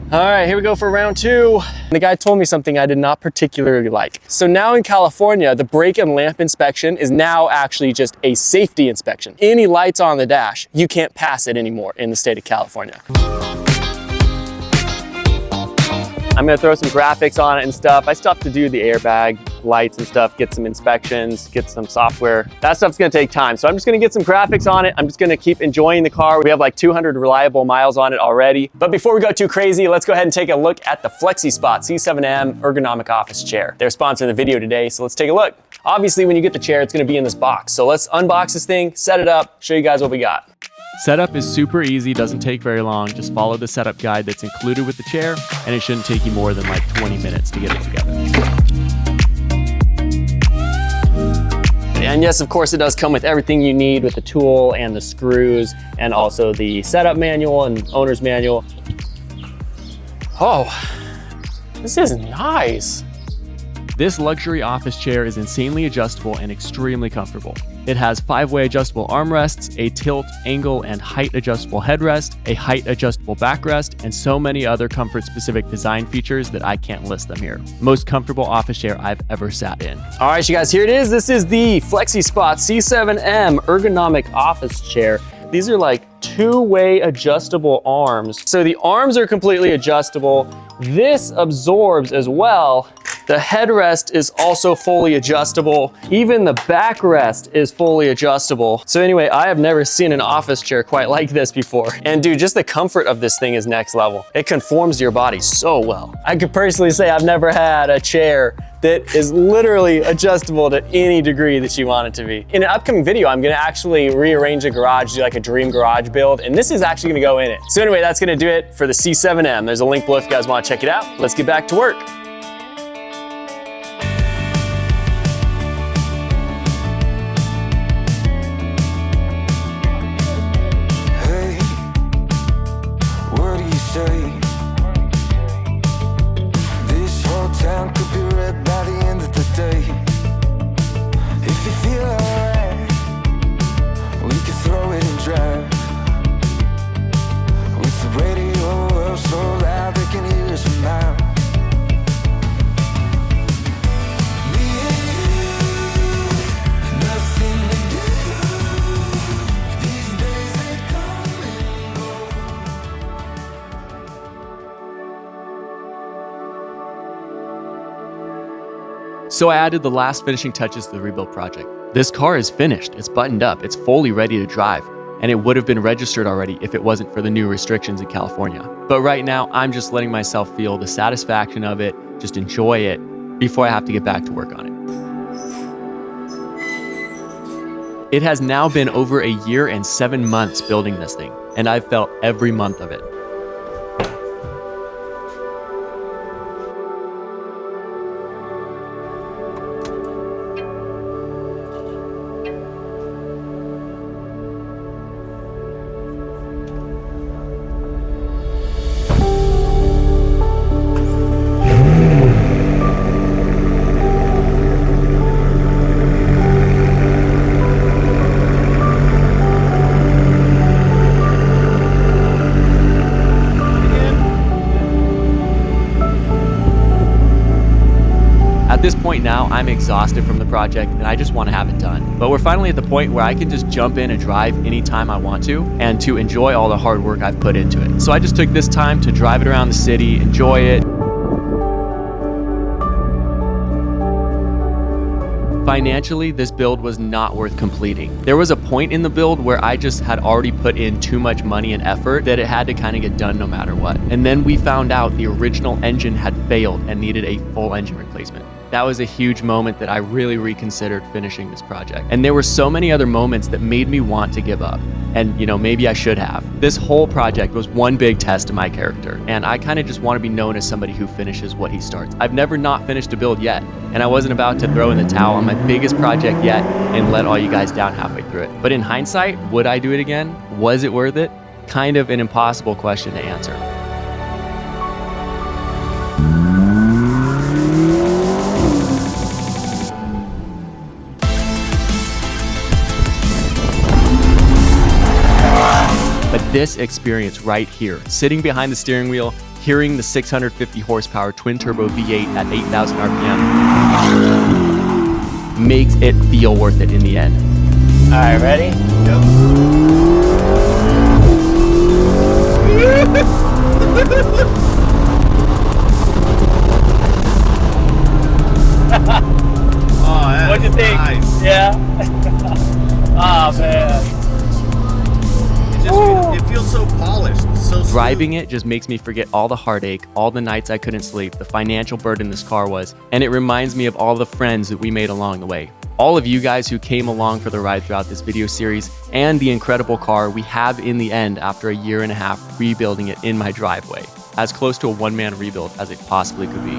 All right, here we go for round two. The guy told me something I did not particularly like. So now in California, the brake and lamp inspection is now actually just a safety inspection. Any lights on the dash, you can't pass it anymore in the state of California. I'm gonna throw some graphics on it and stuff. I still have to do the airbag lights and stuff, get some inspections, get some software. That stuff's gonna take time. So I'm just gonna get some graphics on it. I'm just gonna keep enjoying the car. We have like 200 reliable miles on it already. But before we go too crazy, let's go ahead and take a look at the FlexiSpot C7M ergonomic office chair. They're sponsoring the video today, so let's take a look. Obviously, when you get the chair, it's gonna be in this box. So let's unbox this thing, set it up, show you guys what we got. Setup is super easy, doesn't take very long. Just follow the setup guide that's included with the chair, and it shouldn't take you more than like 20 minutes to get it together. And yes, of course, it does come with everything you need with the tool and the screws, and also the setup manual and owner's manual. Oh, this is nice. This luxury office chair is insanely adjustable and extremely comfortable. It has 5-way adjustable armrests, a tilt, angle, and height adjustable headrest, a height adjustable backrest, and so many other comfort-specific design features that I can't list them here. Most comfortable office chair I've ever sat in. All right, you guys, here it is. This is the FlexiSpot C7M ergonomic office chair. These are like 2-way adjustable arms. So the arms are completely adjustable. This absorbs as well. The headrest is also fully adjustable. Even the backrest is fully adjustable. So anyway, I have never seen an office chair quite like this before. And dude, just the comfort of this thing is next level. It conforms to your body so well. I could personally say I've never had a chair that is literally adjustable to any degree that you want it to be. In an upcoming video, I'm gonna actually rearrange a garage, do like a dream garage build, and this is actually gonna go in it. So anyway, that's gonna do it for the C7M. There's a link below if you guys wanna check it out. Let's get back to work. So I added the last finishing touches to the rebuild project. This car is finished, it's buttoned up, it's fully ready to drive, and it would have been registered already if it wasn't for the new restrictions in California. But right now, I'm just letting myself feel the satisfaction of it, just enjoy it, before I have to get back to work on it. It has now been over a year and 7 months building this thing, and I've felt every month of it. At this point now, I'm exhausted from the project and I just want to have it done. But we're finally at the point where I can just jump in and drive anytime I want to and to enjoy all the hard work I've put into it. So I just took this time to drive it around the city, enjoy it. Financially, this build was not worth completing. There was a point in the build where I just had already put in too much money and effort that it had to kind of get done no matter what. And then we found out the original engine had failed and needed a full engine replacement. That was a huge moment that I really reconsidered finishing this project. And there were so many other moments that made me want to give up. And maybe I should have. This whole project was one big test of my character. And I kind of just want to be known as somebody who finishes what he starts. I've never not finished a build yet. And I wasn't about to throw in the towel on my biggest project yet and let all you guys down halfway through it. But in hindsight, would I do it again? Was it worth it? Kind of an impossible question to answer. But this experience right here, sitting behind the steering wheel, Hearing the 650 horsepower twin turbo V8 at 8,000 RPM makes it feel worth it in the end. All right, ready? Yep. Oh, What'd you think? Nice. Yeah. Oh man. It feels so polished, so smooth. Driving it just makes me forget all the heartache, all the nights I couldn't sleep, the financial burden this car was, and it reminds me of all the friends that we made along the way. All of you guys who came along for the ride throughout this video series, and the incredible car we have in the end after a year and a half rebuilding it in my driveway. As close to a one-man rebuild as it possibly could be.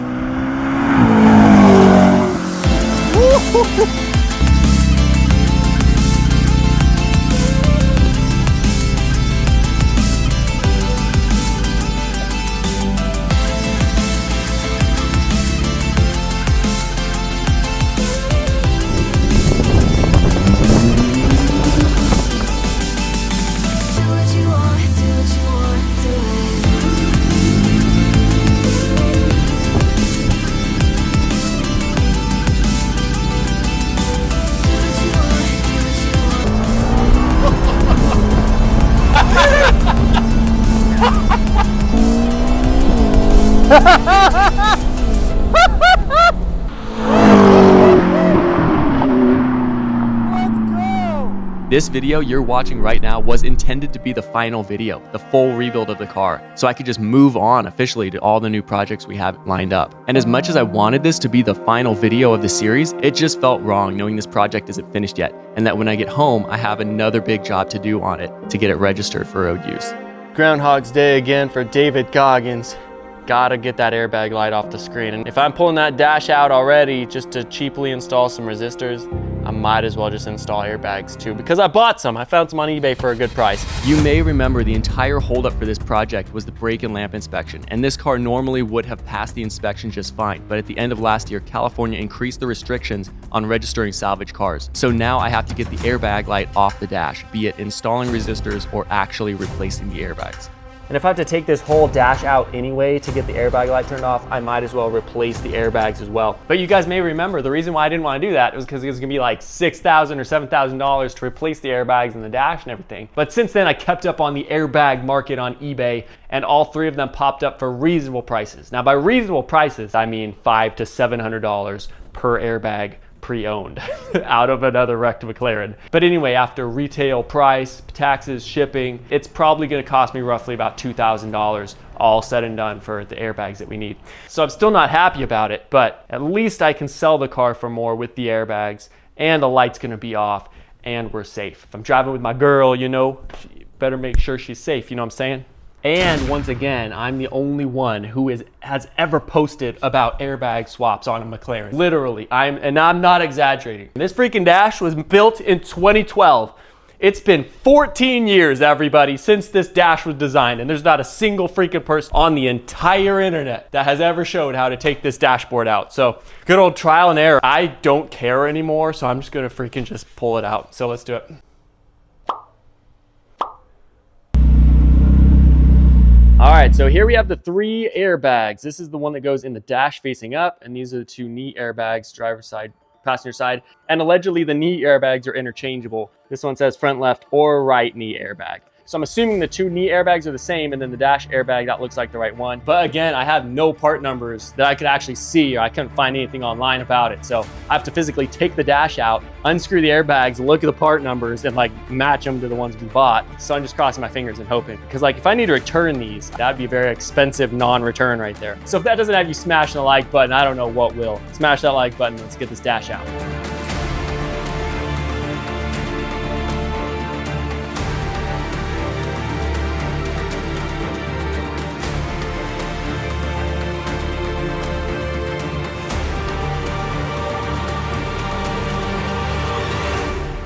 This video you're watching right now was intended to be the final video, the full rebuild of the car, so I could just move on officially to all the new projects we have lined up. And as much as I wanted this to be the final video of the series, it just felt wrong knowing this project isn't finished yet, and that when I get home, I have another big job to do on it to get it registered for road use. Groundhog's Day again for David Goggins. Gotta get that airbag light off the screen. And if I'm pulling that dash out already just to cheaply install some resistors, I might as well just install airbags too, because I bought some. I found some on eBay for a good price. You may remember the entire holdup for this project was the brake and lamp inspection, and this car normally would have passed the inspection just fine, but at the end of last year, California increased the restrictions on registering salvage cars. So now I have to get the airbag light off the dash, be it installing resistors or actually replacing the airbags. And if I have to take this whole dash out anyway to get the airbag light turned off, I might as well replace the airbags as well. But you guys may remember the reason why I didn't want to do that was because it was gonna be like $6,000 or $7,000 to replace the airbags and the dash and everything. But since then I kept up on the airbag market on eBay, and all three of them popped up for reasonable prices. Now by reasonable prices, I mean $500 to $700 per airbag pre-owned out of another wrecked McLaren. But anyway, after retail price, taxes, shipping, it's probably going to cost me roughly about $2,000 all said and done for the airbags that we need. So I'm still not happy about it, but at least I can sell the car for more with the airbags, and the light's going to be off, and we're safe. If I'm driving with my girl, you know, better make sure she's safe, you know what I'm saying? And once again, I'm the only one who has ever posted about airbag swaps on a McLaren. Literally, and I'm not exaggerating. This freaking dash was built in 2012. It's been 14 years, everybody, since this dash was designed, and there's not a single freaking person on the entire internet that has ever showed how to take this dashboard out. So good old trial and error. I don't care anymore, so I'm just gonna freaking just pull it out. So let's do it. All right, so here we have the 3 airbags. This is the one that goes in the dash facing up, and these are the 2 knee airbags, driver's side, passenger side. And allegedly the knee airbags are interchangeable. This one says front left or right knee airbag. So I'm assuming the 2 knee airbags are the same, and then the dash airbag, that looks like the right one. But again, I have no part numbers that I could actually see, or I couldn't find anything online about it. So I have to physically take the dash out, unscrew the airbags, look at the part numbers, and like match them to the ones we bought. So I'm just crossing my fingers and hoping. Because like if I need to return these, that'd be a very expensive non-return right there. So if that doesn't have you smashing the like button, I don't know what will. Smash that like button, let's get this dash out.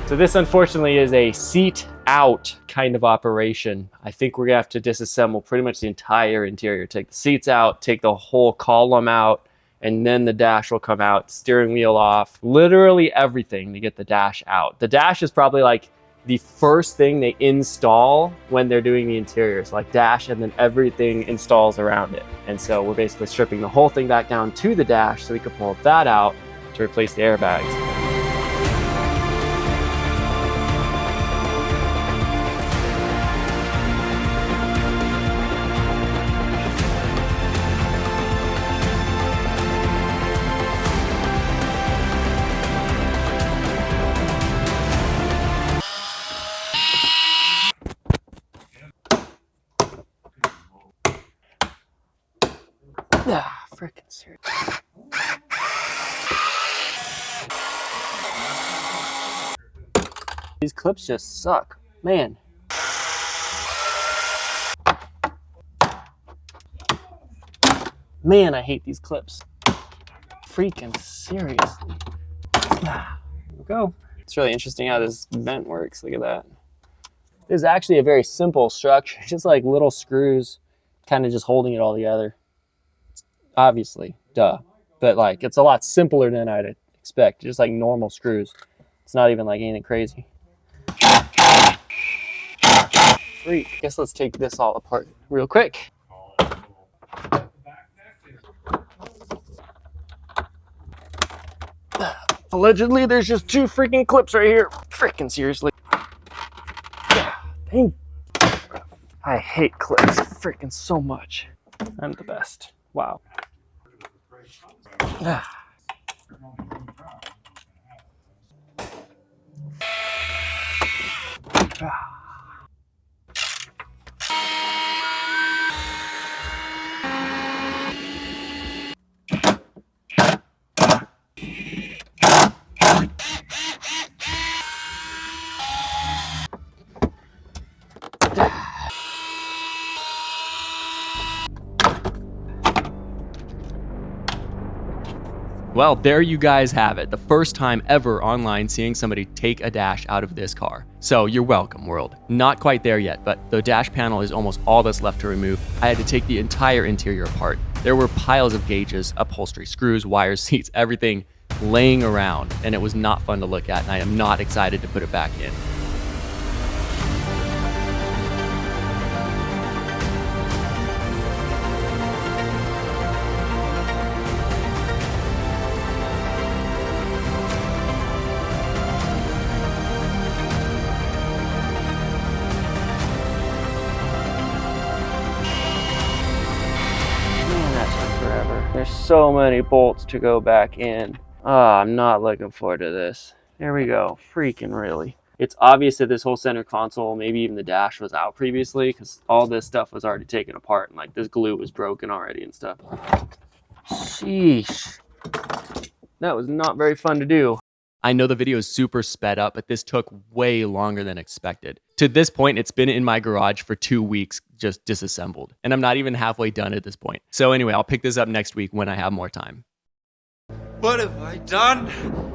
So this unfortunately is a seat out kind of operation. I think we're gonna have to disassemble pretty much the entire interior. Take the seats out, take the whole column out, and then the dash will come out, steering wheel off, literally everything to get the dash out. The dash is probably like the first thing they install when they're doing the interiors, like dash, and then everything installs around it. And so we're basically stripping the whole thing back down to the dash so we could pull that out to replace the airbags. Ah, freaking serious. These clips just suck, man. Man, I hate these clips. Freaking seriously. Ah, here we go. It's really interesting how this vent works. Look at that. This is actually a very simple structure, just like little screws, kind of just holding it all together. Obviously, duh. But like, it's a lot simpler than I'd expect. Just like normal screws. It's not even like anything crazy. Freak. Guess let's take this all apart real quick. Allegedly, there's just 2 freaking clips right here. Freaking seriously. Dang. I hate clips freaking so much. I'm the best. Wow. Well, there you guys have it. The first time ever online seeing somebody take a dash out of this car. So you're welcome, world. Not quite there yet, but the dash panel is almost all that's left to remove. I had to take the entire interior apart. There were piles of gauges, upholstery, screws, wires, seats, everything laying around, and it was not fun to look at, and I am not excited to put it back in. There's so many bolts to go back in. I'm not looking forward to this. There we go. Freaking really. It's obvious that this whole center console, maybe even the dash, was out previously because all this stuff was already taken apart and like this glue was broken already and stuff. Sheesh. That was not very fun to do. I know the video is super sped up, but this took way longer than expected. To this point, it's been in my garage for 2 weeks, just disassembled. And I'm not even halfway done at this point. So anyway, I'll pick this up next week when I have more time. What have I done?